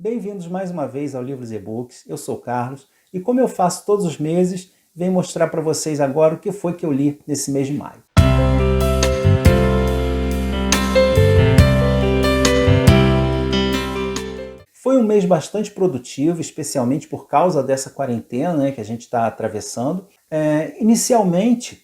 Bem-vindos mais uma vez ao Livros e Books. Eu sou o Carlos e, como eu faço todos os meses, venho mostrar para vocês agora o que foi que eu li nesse mês de maio. Foi um mês bastante produtivo, especialmente por causa dessa quarentena, que a gente está atravessando. Inicialmente,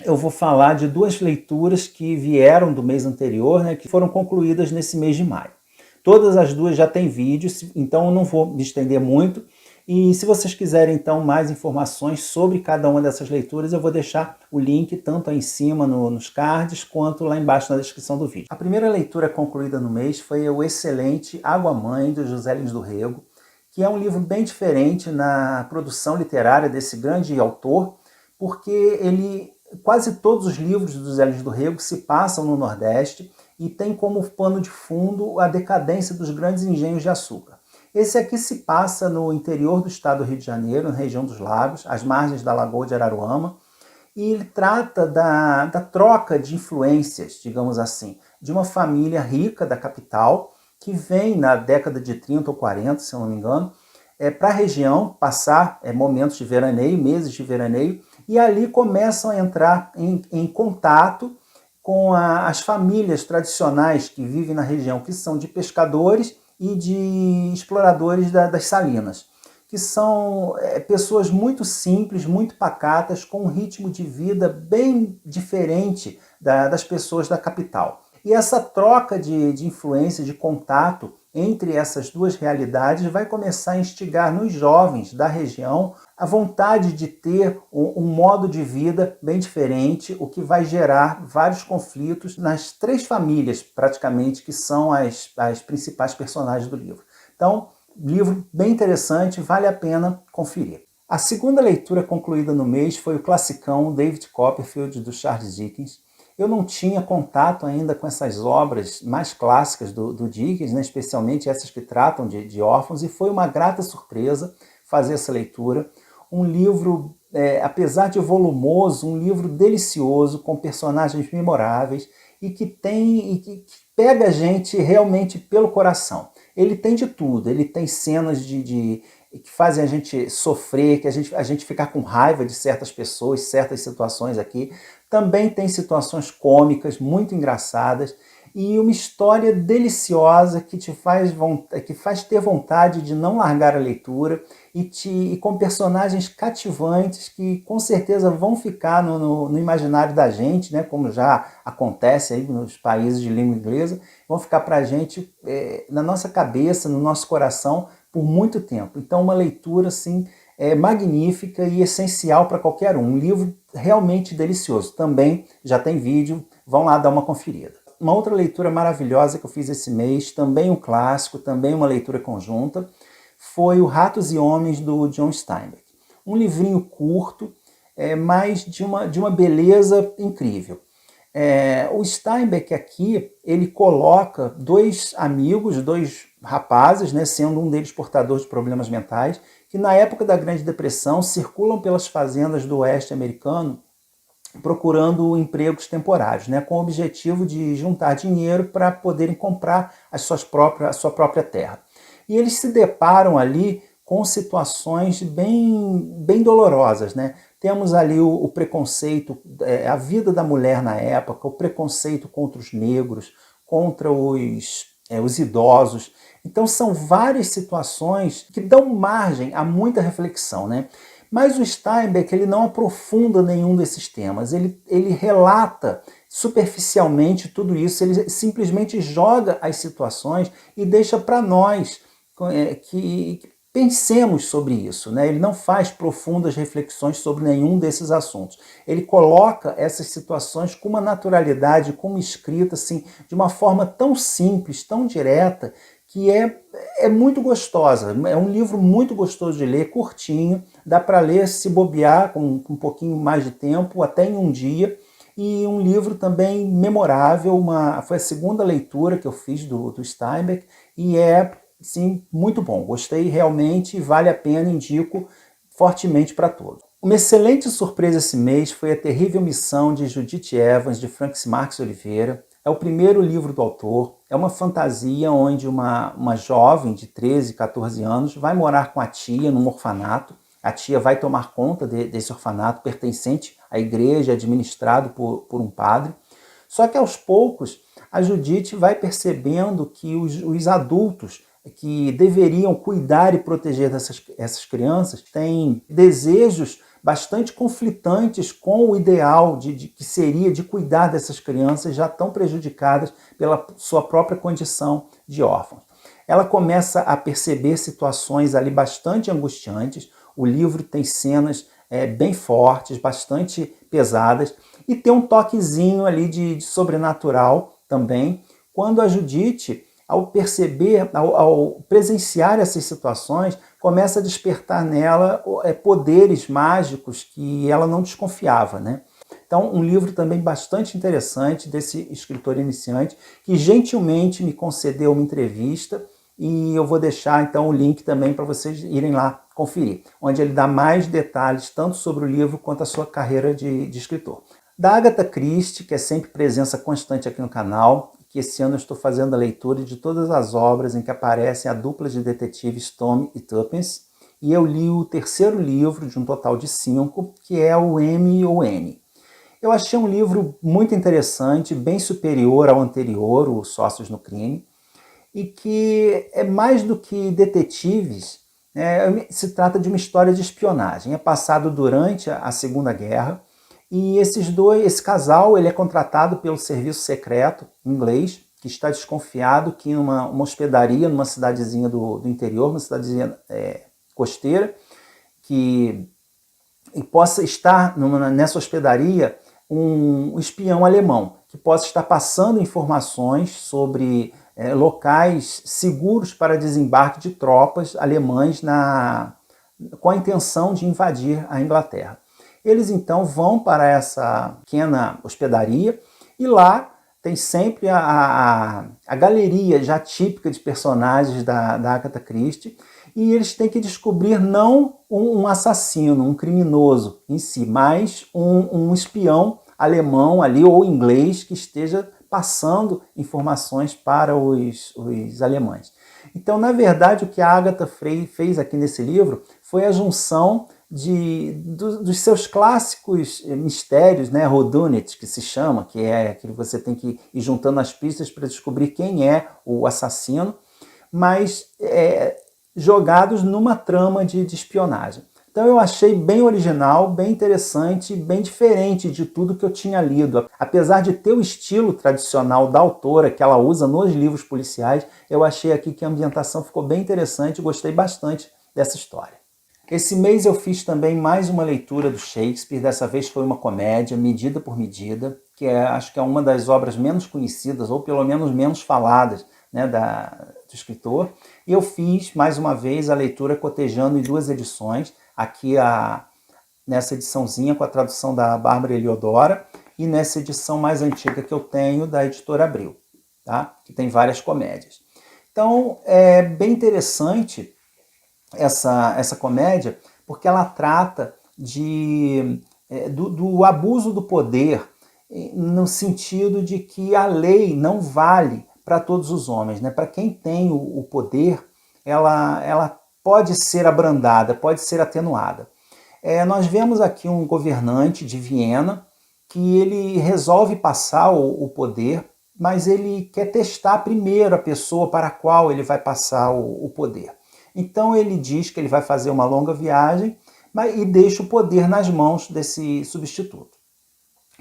eu vou falar de duas leituras que vieram do mês anterior, que foram concluídas nesse mês de maio. Todas as duas já têm vídeos, então eu não vou me estender muito. E se vocês quiserem, então, mais informações sobre cada uma dessas leituras, eu vou deixar o link tanto aí em cima nos cards, quanto lá embaixo na descrição do vídeo. A primeira leitura concluída no mês foi o excelente Água Mãe, do José Lins do Rego, que é um livro bem diferente na produção literária desse grande autor, porque quase todos os livros do José Lins do Rego se passam no Nordeste, e tem como pano de fundo a decadência dos grandes engenhos de açúcar. Esse aqui se passa no interior do estado do Rio de Janeiro, na região dos Lagos, às margens da Lagoa de Araruama, e ele trata da troca de influências, digamos assim, de uma família rica da capital, que vem na década de 30 ou 40, se eu não me engano, para a região passar momentos de veraneio, meses de veraneio, e ali começam a entrar em contato com as famílias tradicionais que vivem na região, que são de pescadores e de exploradores das salinas, que são pessoas muito simples, muito pacatas, com um ritmo de vida bem diferente das pessoas da capital. E essa troca de influência, de contato entre essas duas realidades vai começar a instigar nos jovens da região a vontade de ter um modo de vida bem diferente, o que vai gerar vários conflitos nas três famílias, praticamente, que são as principais personagens do livro. Então, livro bem interessante, vale a pena conferir. A segunda leitura concluída no mês foi o classicão David Copperfield, do Charles Dickens. Eu não tinha contato ainda com essas obras mais clássicas do Dickens, especialmente essas que tratam de órfãos, e foi uma grata surpresa fazer essa leitura. Um livro, apesar de volumoso, um livro delicioso, com personagens memoráveis e que pega a gente realmente pelo coração. Ele tem de tudo, ele tem cenas que fazem a gente sofrer, que a gente ficar com raiva de certas pessoas, certas situações aqui. Também tem situações cômicas, muito engraçadas, e uma história deliciosa que faz ter vontade de não largar a leitura, e com personagens cativantes que com certeza vão ficar no imaginário da gente, como já acontece aí nos países de língua inglesa, vão ficar para a gente na nossa cabeça, no nosso coração, por muito tempo. Então, uma leitura assim, magnífica e essencial para qualquer um. Um livro realmente delicioso. Também já tem vídeo, vão lá dar uma conferida. Uma outra leitura maravilhosa que eu fiz esse mês, também um clássico, também uma leitura conjunta, foi o Ratos e Homens, do John Steinbeck. Um livrinho curto, mas de uma beleza incrível. O Steinbeck aqui, ele coloca dois amigos, dois rapazes, sendo um deles portador de problemas mentais, que na época da Grande Depressão circulam pelas fazendas do oeste americano procurando empregos temporários, com o objetivo de juntar dinheiro para poderem comprar a sua própria terra. E eles se deparam ali com situações bem dolorosas. Temos ali o preconceito, a vida da mulher na época, o preconceito contra os negros, contra os idosos. Então são várias situações que dão margem a muita reflexão. Mas o Steinbeck ele não aprofunda nenhum desses temas, ele relata superficialmente tudo isso, ele simplesmente joga as situações e deixa para nós que pensemos sobre isso. Ele não faz profundas reflexões sobre nenhum desses assuntos. Ele coloca essas situações com uma naturalidade, com uma escrita assim, de uma forma tão simples, tão direta, que é muito gostosa. É um livro muito gostoso de ler, curtinho, dá para ler se bobear com um pouquinho mais de tempo, até em um dia. E um livro também memorável, foi a segunda leitura que eu fiz do Steinbeck, e sim, muito bom. Gostei realmente, vale a pena, indico fortemente para todos. Uma excelente surpresa esse mês foi A Terrível Missão, de Judith Evans, de Francis Marques Oliveira. É o primeiro livro do autor, é uma fantasia onde uma jovem de 13, 14 anos vai morar com a tia num orfanato. A tia vai tomar conta desse orfanato pertencente à igreja, administrado por um padre. Só que aos poucos a Judite vai percebendo que os adultos que deveriam cuidar e proteger essas crianças têm desejos bastante conflitantes com o ideal que seria de cuidar dessas crianças já tão prejudicadas pela sua própria condição de órfãos. Ela começa a perceber situações ali bastante angustiantes. O livro tem cenas bem fortes, bastante pesadas, e tem um toquezinho ali de sobrenatural também, quando a Judite, ao perceber, ao presenciar essas situações, começa a despertar nela poderes mágicos que ela não desconfiava, né? Então, um livro também bastante interessante desse escritor iniciante, que gentilmente me concedeu uma entrevista, e eu vou deixar então o link também para vocês irem lá conferir, onde ele dá mais detalhes tanto sobre o livro quanto a sua carreira de escritor. Da Agatha Christie, que é sempre presença constante aqui no canal, que esse ano eu estou fazendo a leitura de todas as obras em que aparecem a dupla de detetives Tom e Tuppence, e eu li o terceiro livro de um total de 5, que é o M ou N. Eu achei um livro muito interessante, bem superior ao anterior, o Sócios no Crime, e que é mais do que detetives, se trata de uma história de espionagem. É passado durante a Segunda Guerra, e esse casal, ele é contratado pelo serviço secreto inglês, que está desconfiado que uma hospedaria numa cidadezinha do interior, uma cidadezinha costeira, que possa estar nessa hospedaria um espião alemão, que possa estar passando informações sobre locais seguros para desembarque de tropas alemães com a intenção de invadir a Inglaterra. Eles então vão para essa pequena hospedaria e lá tem sempre a galeria já típica de personagens da Agatha Christie, e eles têm que descobrir não um assassino, um criminoso em si, mas um espião alemão ali ou inglês que esteja passando informações para os alemães. Então, na verdade, o que a Agatha fez aqui nesse livro foi a junção dos seus clássicos mistérios, né, whodunit, que se chama, que é aquilo que você tem que ir juntando as pistas para descobrir quem é o assassino, mas jogados numa trama de espionagem. Então eu achei bem original, bem interessante, bem diferente de tudo que eu tinha lido. Apesar de ter o estilo tradicional da autora que ela usa nos livros policiais, eu achei aqui que a ambientação ficou bem interessante e gostei bastante dessa história. Esse mês eu fiz também mais uma leitura do Shakespeare, dessa vez foi uma comédia, Medida por Medida, que acho que é uma das obras menos conhecidas, ou pelo menos menos faladas, né, do escritor. E eu fiz, mais uma vez, a leitura cotejando em 2 edições, aqui nessa ediçãozinha com a tradução da Bárbara Eliodora, e nessa edição mais antiga que eu tenho, da Editora Abril, tá? Que tem várias comédias. Então, é bem interessante essa comédia, porque ela trata do abuso do poder, no sentido de que a lei não vale para todos os homens, né? Para quem tem o poder, ela pode ser abrandada, pode ser atenuada. Nós vemos aqui um governante de Viena que ele resolve passar o poder, mas ele quer testar primeiro a pessoa para a qual ele vai passar o poder. Então ele diz que ele vai fazer uma longa viagem e deixa o poder nas mãos desse substituto,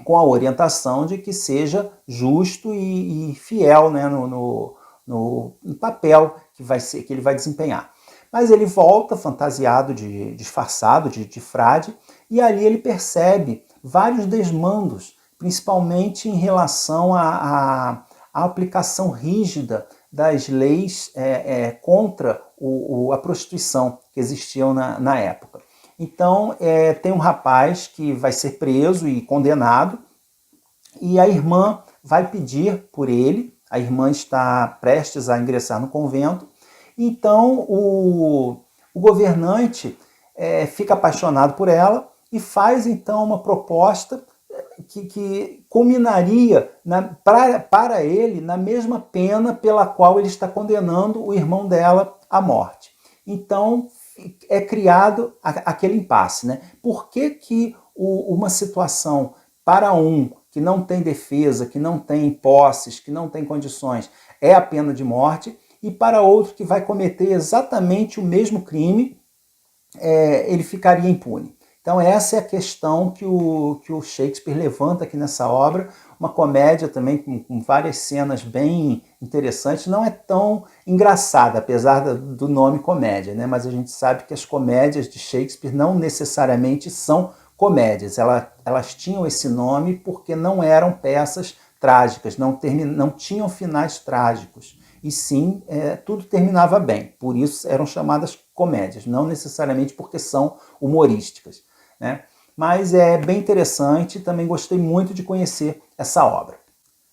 com a orientação de que seja justo e fiel, né, no papel que ele vai desempenhar. Mas ele volta fantasiado, disfarçado de frade, e ali ele percebe vários desmandos, principalmente em relação à aplicação rígida das leis contra a prostituição que existiam na época. Então, tem um rapaz que vai ser preso e condenado, e a irmã vai pedir por ele. A irmã está prestes a ingressar no convento. Então, o governante fica apaixonado por ela e faz, então, uma proposta que culminaria para ele na mesma pena pela qual ele está condenando o irmão dela à morte. Então é criado aquele impasse, né? Por que uma situação para um que não tem defesa, que não tem posses, que não tem condições, é a pena de morte, e para outro que vai cometer exatamente o mesmo crime, ele ficaria impune? Então essa é a questão que o Shakespeare levanta aqui nessa obra, uma comédia também com várias cenas bem interessantes, não é tão engraçada, apesar do nome comédia, né? Mas a gente sabe que as comédias de Shakespeare não necessariamente são comédias, elas tinham esse nome porque não eram peças trágicas, não tinham finais trágicos, e sim, tudo terminava bem, por isso eram chamadas comédias, não necessariamente porque são humorísticas, né? Mas é bem interessante, também gostei muito de conhecer essa obra.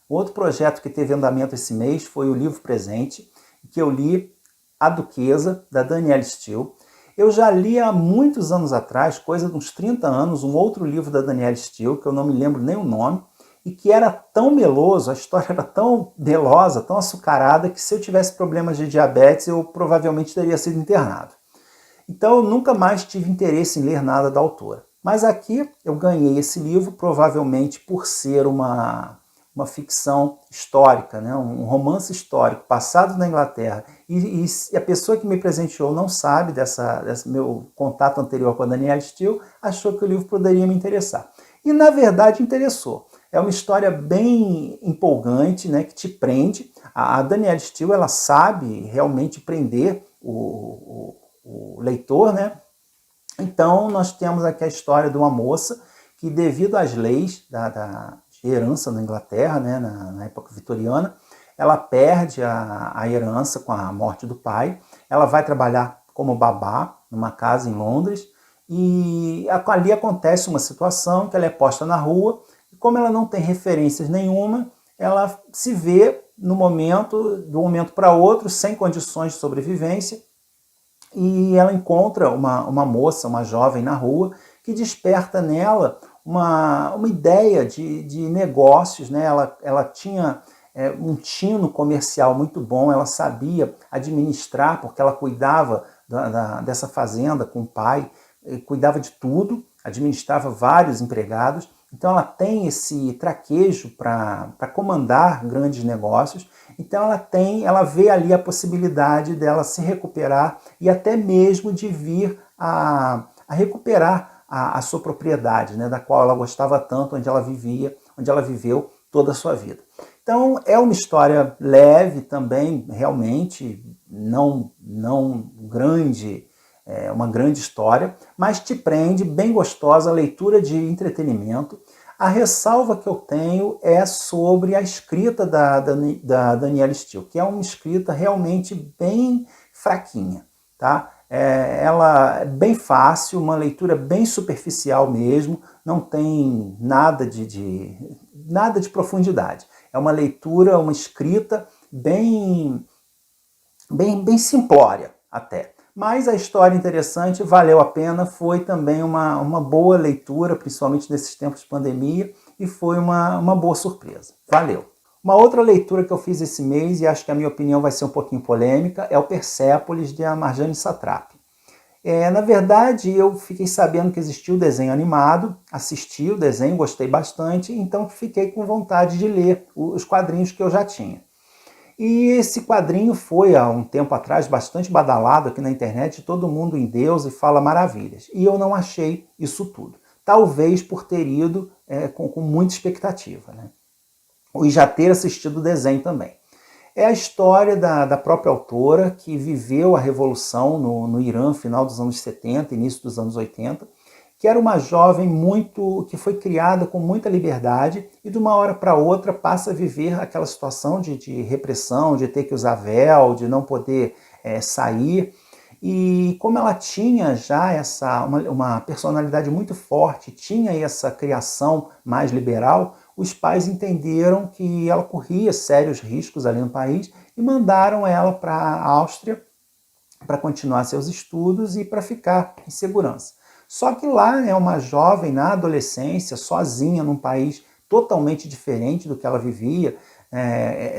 Outro projeto que teve andamento esse mês foi o Livro Presente, que eu li A Duquesa, da Danielle Steel. Eu já li há muitos anos atrás, coisa de uns 30 anos, um outro livro da Danielle Steel, que eu não me lembro nem o nome, e que era tão meloso, a história era tão melosa, tão açucarada, que se eu tivesse problemas de diabetes, eu provavelmente teria sido internado. Então eu nunca mais tive interesse em ler nada da autora. Mas aqui eu ganhei esse livro, provavelmente por ser uma ficção histórica, né? Um romance histórico passado na Inglaterra, e a pessoa que me presenteou não sabe desse meu contato anterior com a Danielle Steel, achou que o livro poderia me interessar. E na verdade interessou. É uma história bem empolgante, né, que te prende. A Danielle Steel, ela sabe realmente prender o leitor, né? Então nós temos aqui a história de uma moça que, devido às leis de herança na Inglaterra, né, na época vitoriana, ela perde a herança com a morte do pai. Ela vai trabalhar como babá numa casa em Londres, e ali acontece uma situação que ela é posta na rua, e como ela não tem referências nenhuma, ela se vê no momento, de um momento para outro, sem condições de sobrevivência, e ela encontra uma moça, uma jovem na rua, que desperta nela uma ideia de negócios, né? Ela tinha um tino comercial muito bom, ela sabia administrar, porque ela cuidava dessa fazenda com o pai, cuidava de tudo, administrava vários empregados, então ela tem esse traquejo para comandar grandes negócios. Então ela vê ali a possibilidade dela se recuperar e até mesmo de vir a recuperar a sua propriedade, né, da qual ela gostava tanto, onde ela viveu toda a sua vida. Então é uma história leve também, realmente não grande, uma grande história, mas te prende, bem gostosa, leitura de entretenimento. A ressalva que eu tenho é sobre a escrita da Danielle Steel, que é uma escrita realmente bem fraquinha, tá? Ela é bem fácil, uma leitura bem superficial mesmo, não tem nada de profundidade. É uma leitura, uma escrita bem simplória até. Mas a história interessante, valeu a pena, foi também uma boa leitura, principalmente nesses tempos de pandemia, e foi uma boa surpresa. Valeu! Uma outra leitura que eu fiz esse mês, e acho que a minha opinião vai ser um pouquinho polêmica, é o Persépolis, de Marjane Satrapi. Na verdade, eu fiquei sabendo que existia o desenho animado, assisti o desenho, gostei bastante, então fiquei com vontade de ler os quadrinhos que eu já tinha. E esse quadrinho foi, há um tempo atrás, bastante badalado aqui na internet, todo mundo em Deus e fala maravilhas. E eu não achei isso tudo. Talvez por ter ido com muita expectativa, né? E já ter assistido o desenho também. É a história da própria autora, que viveu a Revolução no Irã, final dos anos 70, início dos anos 80, que era uma jovem que foi criada com muita liberdade e de uma hora para outra passa a viver aquela situação de repressão, de ter que usar véu, de não poder sair. E como ela tinha já uma personalidade muito forte, tinha essa criação mais liberal, os pais entenderam que ela corria sérios riscos ali no país e mandaram ela para a Áustria para continuar seus estudos e para ficar em segurança. Só que lá é uma jovem na adolescência, sozinha, num país totalmente diferente do que ela vivia,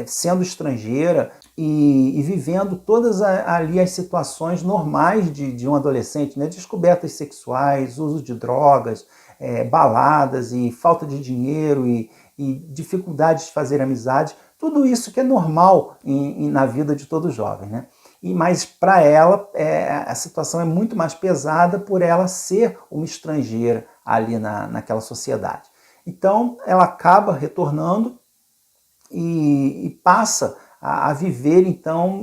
sendo estrangeira e vivendo todas ali as situações normais de um adolescente, né? Descobertas sexuais, uso de drogas, baladas e falta de dinheiro e dificuldades de fazer amizade, tudo isso que é normal na vida de todo jovem, né? Mas para ela a situação é muito mais pesada por ela ser uma estrangeira ali naquela sociedade. Então ela acaba retornando e passa a viver então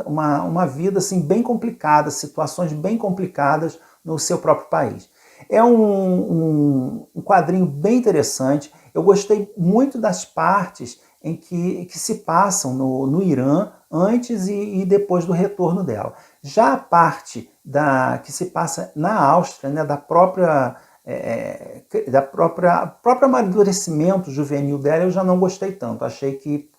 uma vida assim bem complicada, situações bem complicadas no seu próprio país. É um quadrinho bem interessante. Eu gostei muito das partes em que se passam no Irã antes e depois do retorno dela. Já a parte que se passa na Áustria, né, da próprio amadurecimento juvenil dela, eu já não gostei tanto. Achei que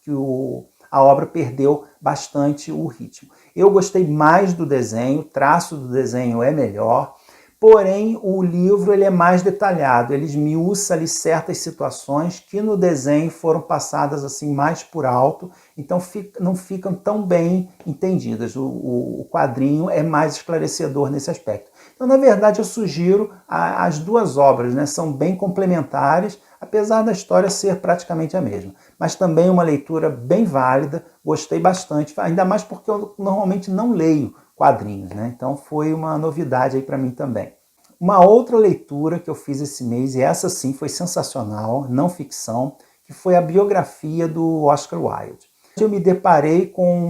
a obra perdeu bastante o ritmo. Eu gostei mais do desenho, o traço do desenho é melhor, porém o livro ele é mais detalhado, ele esmiuça ali certas situações que no desenho foram passadas assim mais por alto, então não ficam tão bem entendidas. O quadrinho é mais esclarecedor nesse aspecto. Então, na verdade, eu sugiro as duas obras, né? São bem complementares, apesar da história ser praticamente a mesma. Mas também uma leitura bem válida, gostei bastante, ainda mais porque eu normalmente não leio quadrinhos, né? Então foi uma novidade aí para mim também. Uma outra leitura que eu fiz esse mês, e essa sim foi sensacional, não ficção, que foi a biografia do Oscar Wilde. Eu me deparei com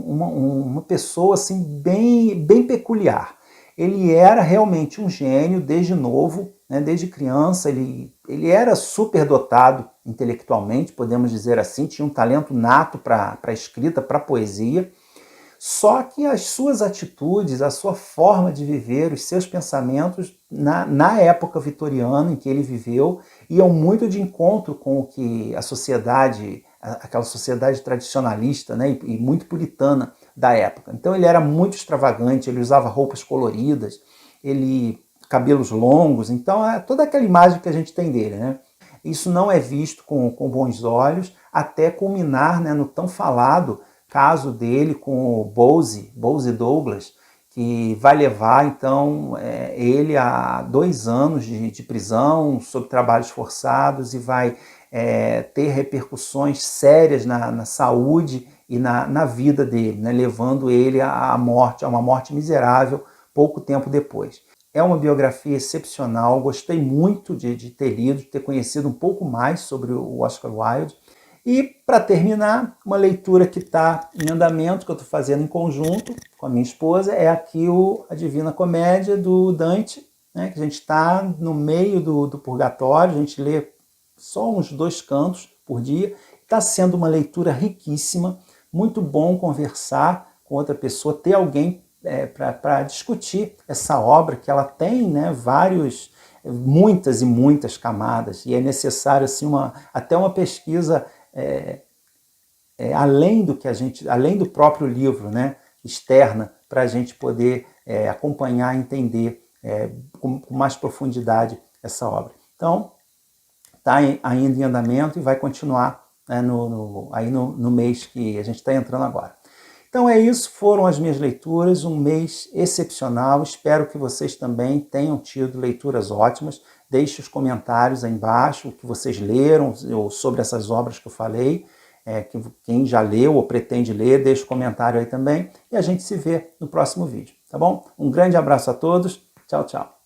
uma pessoa assim bem peculiar. Ele era realmente um gênio desde novo, né? Desde criança, ele era superdotado intelectualmente, podemos dizer assim, tinha um talento nato para a escrita, para a poesia. Só que as suas atitudes, a sua forma de viver, os seus pensamentos, na época vitoriana em que ele viveu, iam muito de encontro com o que a sociedade, aquela sociedade tradicionalista, né, e muito puritana da época. Então ele era muito extravagante, ele usava roupas coloridas, cabelos longos, então é toda aquela imagem que a gente tem dele, né? Isso não é visto com bons olhos, até culminar, né, no tão falado caso dele com o Bowsy Douglas, que vai levar então ele a 2 anos de prisão sob trabalhos forçados e vai ter repercussões sérias na saúde e na vida dele, né, levando ele à morte, a uma morte miserável pouco tempo depois. É uma biografia excepcional, gostei muito de ter lido, de ter conhecido um pouco mais sobre o Oscar Wilde. E, para terminar, uma leitura que está em andamento, que eu estou fazendo em conjunto com a minha esposa, é aqui a Divina Comédia do Dante, né, que a gente está no meio do Purgatório, a gente lê só uns 2 cantos por dia. Está sendo uma leitura riquíssima, muito bom conversar com outra pessoa, ter alguém para discutir essa obra, que ela tem, né, muitas e muitas camadas, e é necessário assim, até uma pesquisa além do próprio livro, né, externa, para a gente poder acompanhar e entender com mais profundidade essa obra. Então, está ainda em andamento e vai continuar, né, no mês que a gente está entrando agora. Então é isso, foram as minhas leituras, um mês excepcional, espero que vocês também tenham tido leituras ótimas. Deixe os comentários aí embaixo, o que vocês leram ou sobre essas obras que eu falei, quem já leu ou pretende ler, deixe o comentário aí também, e a gente se vê no próximo vídeo, tá bom? Um grande abraço a todos, tchau, tchau.